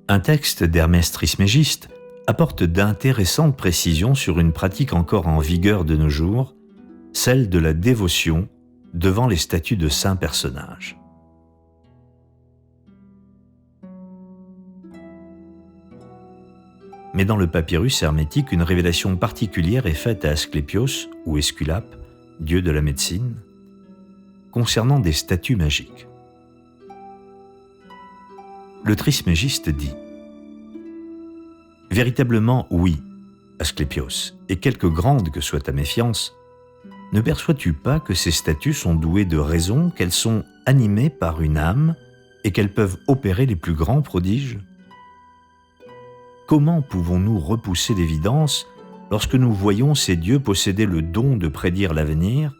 Un texte d'Hermès Trismégiste apporte d'intéressantes précisions sur une pratique encore en vigueur de nos jours, celle de la dévotion devant les statues de saints personnages. Mais dans le papyrus hermétique, une révélation particulière est faite à Asclépios, ou Esculape, dieu de la médecine, concernant des statues magiques. Le Trismégiste dit « Véritablement, oui, Asclépios, et quelque grande que soit ta méfiance, ne perçois-tu pas que ces statues sont douées de raison, qu'elles sont animées par une âme et qu'elles peuvent opérer les plus grands prodiges ? Comment pouvons-nous repousser l'évidence lorsque nous voyons ces dieux posséder le don de prédire l'avenir,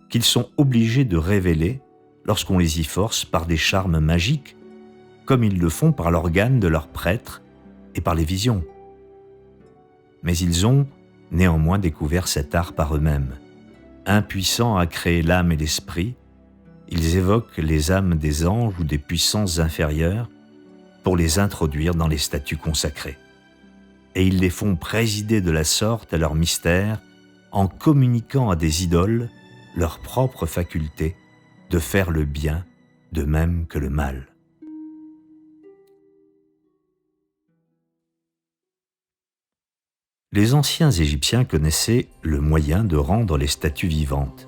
qu'ils sont obligés de révéler lorsqu'on les y force par des charmes magiques, comme ils le font par l'organe de leurs prêtres et par les visions. Mais ils ont néanmoins découvert cet art par eux-mêmes. Impuissants à créer l'âme et l'esprit, ils évoquent les âmes des anges ou des puissances inférieures pour les introduire dans les statues consacrées. Et ils les font présider de la sorte à leur mystère en communiquant à des idoles leur propre faculté de faire le bien de même que le mal. Les anciens Égyptiens connaissaient le moyen de rendre les statues vivantes.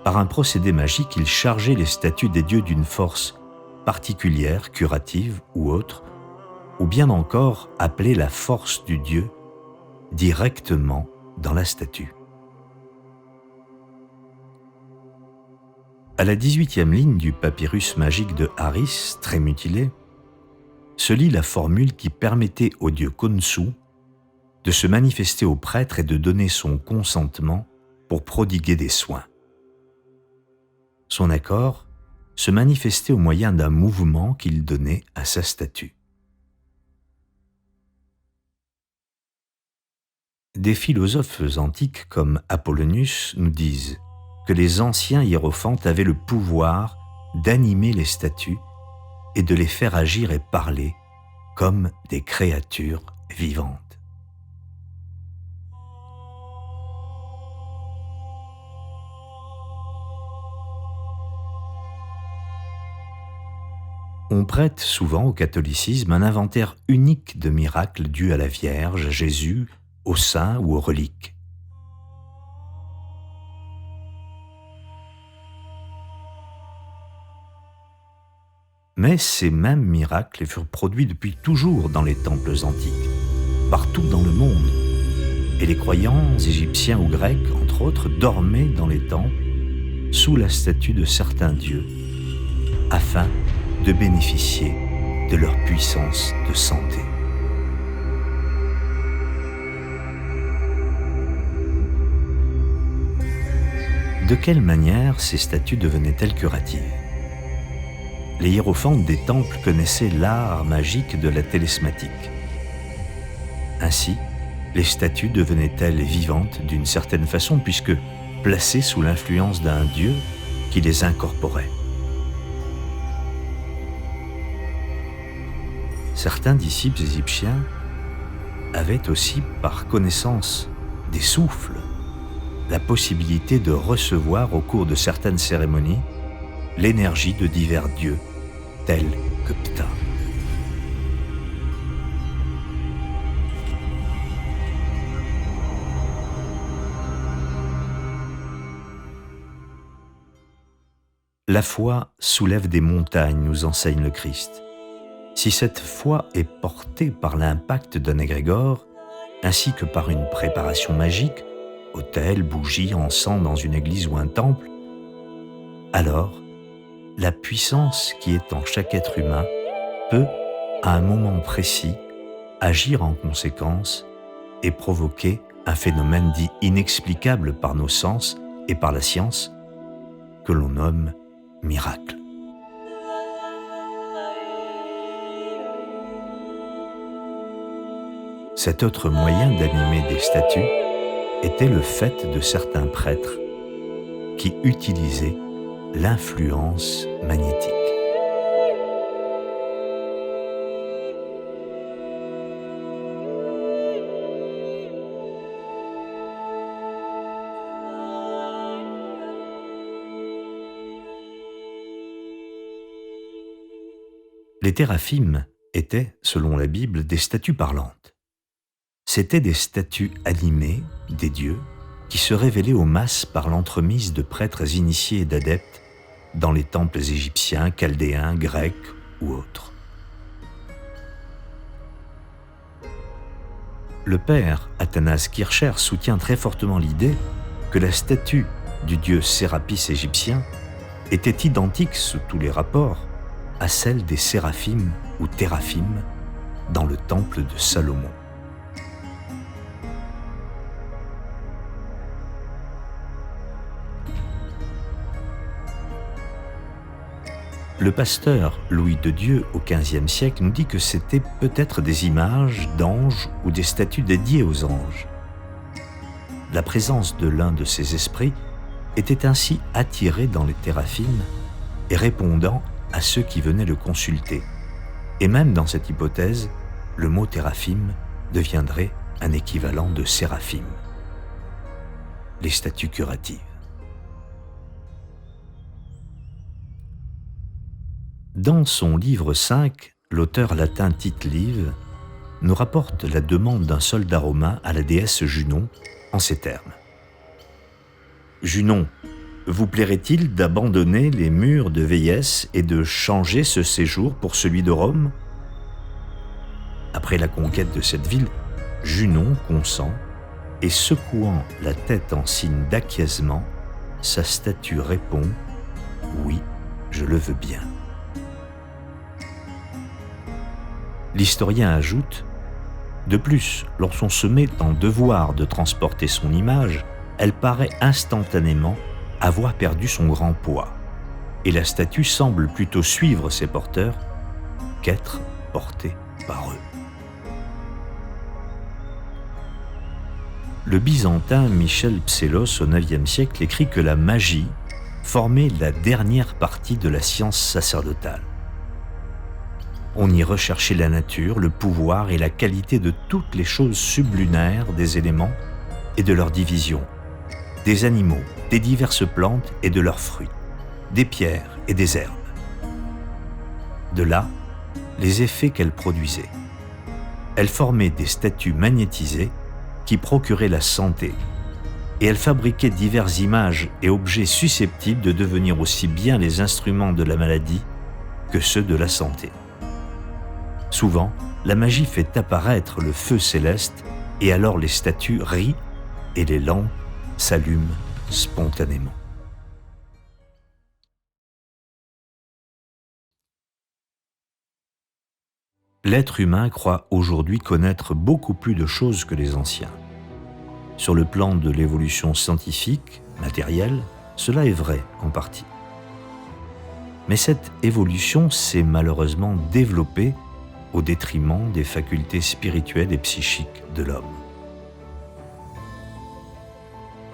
Par un procédé magique, ils chargeaient les statues des dieux d'une force particulière, curative ou autre, ou bien encore appelaient la force du dieu directement dans la statue. À la 18e ligne du papyrus magique de Harris, très mutilé, se lit la formule qui permettait au dieu Khonsu de se manifester au prêtre et de donner son consentement pour prodiguer des soins. Son accord se manifestait au moyen d'un mouvement qu'il donnait à sa statue. Des philosophes antiques comme Apollonius nous disent que les anciens hiérophantes avaient le pouvoir d'animer les statues et de les faire agir et parler comme des créatures vivantes. On prête souvent au catholicisme un inventaire unique de miracles dus à la Vierge, à Jésus, aux saints ou aux reliques. Mais ces mêmes miracles furent produits depuis toujours dans les temples antiques, partout dans le monde, et les croyants égyptiens ou grecs, entre autres, dormaient dans les temples sous la statue de certains dieux, afin de bénéficier de leur puissance de santé. De quelle manière ces statues devenaient-elles curatives ? Les hiérophantes des temples connaissaient l'art magique de la télesmatique. Ainsi, les statues devenaient-elles vivantes d'une certaine façon puisque placées sous l'influence d'un dieu qui les incorporait. Certains disciples égyptiens avaient aussi, par connaissance des souffles, la possibilité de recevoir au cours de certaines cérémonies l'énergie de divers dieux, tels que Ptah. La foi soulève des montagnes, nous enseigne le Christ. Si cette foi est portée par l'impact d'un égrégore, ainsi que par une préparation magique, autel, bougie, encens dans une église ou un temple, alors la puissance qui est en chaque être humain peut, à un moment précis, agir en conséquence et provoquer un phénomène dit inexplicable par nos sens et par la science, que l'on nomme miracle. Cet autre moyen d'animer des statues était le fait de certains prêtres qui utilisaient l'influence magnétique. Les téraphim étaient, selon la Bible, des statues parlantes. C'étaient des statues animées des dieux qui se révélaient aux masses par l'entremise de prêtres initiés et d'adeptes dans les temples égyptiens, chaldéens, grecs ou autres. Le père Athanase Kircher soutient très fortement l'idée que la statue du dieu Sérapis égyptien était identique sous tous les rapports à celle des séraphim ou téraphim dans le temple de Salomon. Le pasteur Louis de Dieu au XVe siècle nous dit que c'était peut-être des images d'anges ou des statues dédiées aux anges. La présence de l'un de ces esprits était ainsi attirée dans les téraphim et répondant à ceux qui venaient le consulter. Et même dans cette hypothèse, le mot téraphim deviendrait un équivalent de séraphim. Les statues curatives. Dans son livre 5, l'auteur latin Tite Live nous rapporte la demande d'un soldat romain à la déesse Junon en ces termes. « Junon, vous plairait-il d'abandonner les murs de Véies et de changer ce séjour pour celui de Rome ?» Après la conquête de cette ville, Junon consent et secouant la tête en signe d'acquiescement, sa statue répond « Oui, je le veux bien ». L'historien ajoute « De plus, lorsqu'on se met en devoir de transporter son image, elle paraît instantanément avoir perdu son grand poids, et la statue semble plutôt suivre ses porteurs qu'être portée par eux. » Le byzantin Michel Psellos au IXe siècle écrit que la magie formait la dernière partie de la science sacerdotale. On y recherchait la nature, le pouvoir et la qualité de toutes les choses sublunaires des éléments et de leurs divisions, des animaux, des diverses plantes et de leurs fruits, des pierres et des herbes. De là, les effets qu'elle produisait. Elle formait des statues magnétisées qui procuraient la santé, et elle fabriquait diverses images et objets susceptibles de devenir aussi bien les instruments de la maladie que ceux de la santé. Souvent, la magie fait apparaître le feu céleste et alors les statues rient et les lampes s'allument spontanément. L'être humain croit aujourd'hui connaître beaucoup plus de choses que les anciens. Sur le plan de l'évolution scientifique, matérielle, cela est vrai en partie. Mais cette évolution s'est malheureusement développée au détriment des facultés spirituelles et psychiques de l'homme.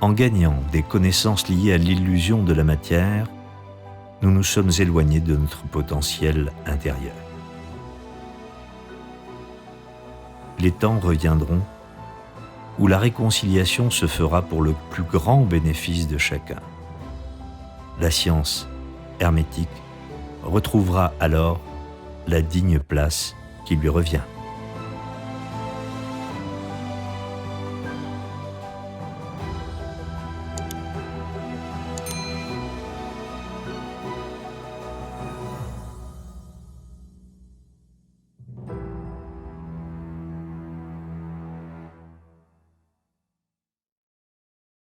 En gagnant des connaissances liées à l'illusion de la matière, nous nous sommes éloignés de notre potentiel intérieur. Les temps reviendront où la réconciliation se fera pour le plus grand bénéfice de chacun. La science hermétique retrouvera alors la digne place qui lui revient.